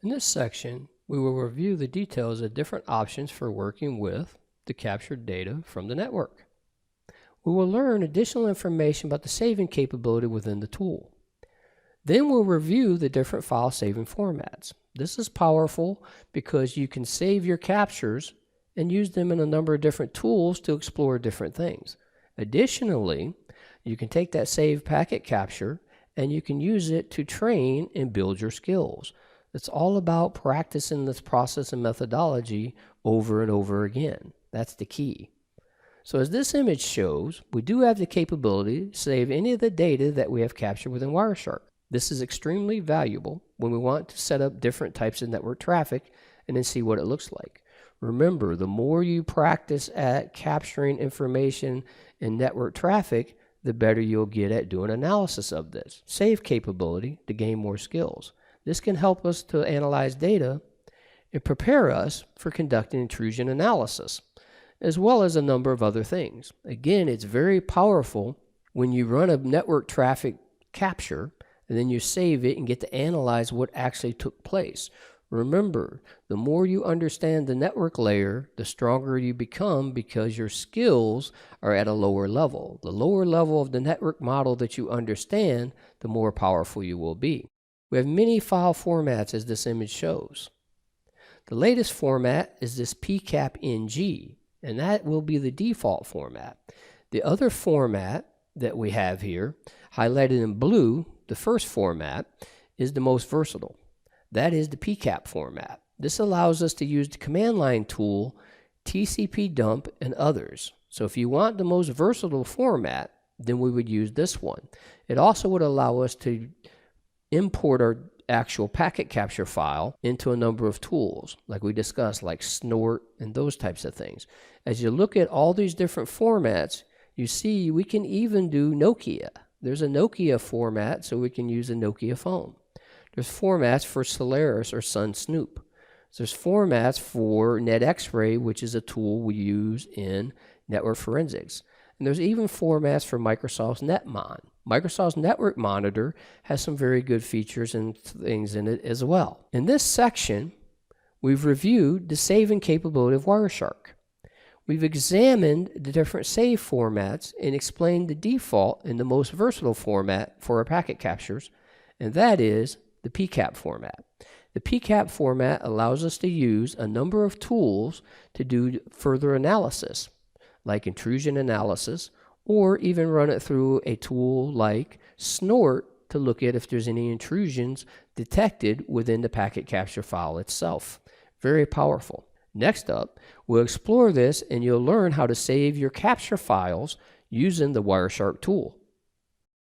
In this section, we will review the details of different options for working with the captured data from the network. We will learn additional information about the saving capability within the tool. Then we'll review the different file saving formats. This is powerful because you can save your captures and use them in a number of different tools to explore different things. Additionally, you can take that saved packet capture and you can use it to train and build your skills. It's all about practicing this process and methodology over and over again. That's the key. So as this image shows, we do have the capability to save any of the data that we have captured within Wireshark. This is extremely valuable when we want to set up different types of network traffic and then see what it looks like. Remember, the more you practice at capturing information in network traffic, the better you'll get at doing analysis of this. Save capability to gain more skills. This can help us to analyze data and prepare us for conducting intrusion analysis, as well as a number of other things. Again, it's very powerful when you run a network traffic capture and then you save it and get to analyze what actually took place. Remember, the more you understand the network layer, the stronger you become because your skills are at a lower level. The lower level of the network model that you understand, the more powerful you will be. We have many file formats as this image shows. The latest format is this PCAP-NG, and that will be the default format. The other format that we have here, highlighted in blue, the first format, is the most versatile. That is the PCAP format. This allows us to use the command line tool, TCP dump, and others. So if you want the most versatile format, then we would use this one. It also would allow us to import our actual packet capture file into a number of tools, like we discussed, like Snort and those types of things. As you look at all these different formats, you see we can even do Nokia. There's a Nokia format, so we can use a Nokia phone. There's formats for Solaris or Sun Snoop. There's formats for NetX-Ray, which is a tool we use in network forensics. And there's even formats for Microsoft's NetMon. Microsoft's Network Monitor has some very good features and things in it as well. In this section, we've reviewed the saving capability of Wireshark. We've examined the different save formats and explained the default and the most versatile format for our packet captures, and that is the PCAP format. The PCAP format allows us to use a number of tools to do further analysis, like intrusion analysis, or even run it through a tool like Snort to look at if there's any intrusions detected within the packet capture file itself. Very powerful. Next up, we'll explore this and you'll learn how to save your capture files using the Wireshark tool.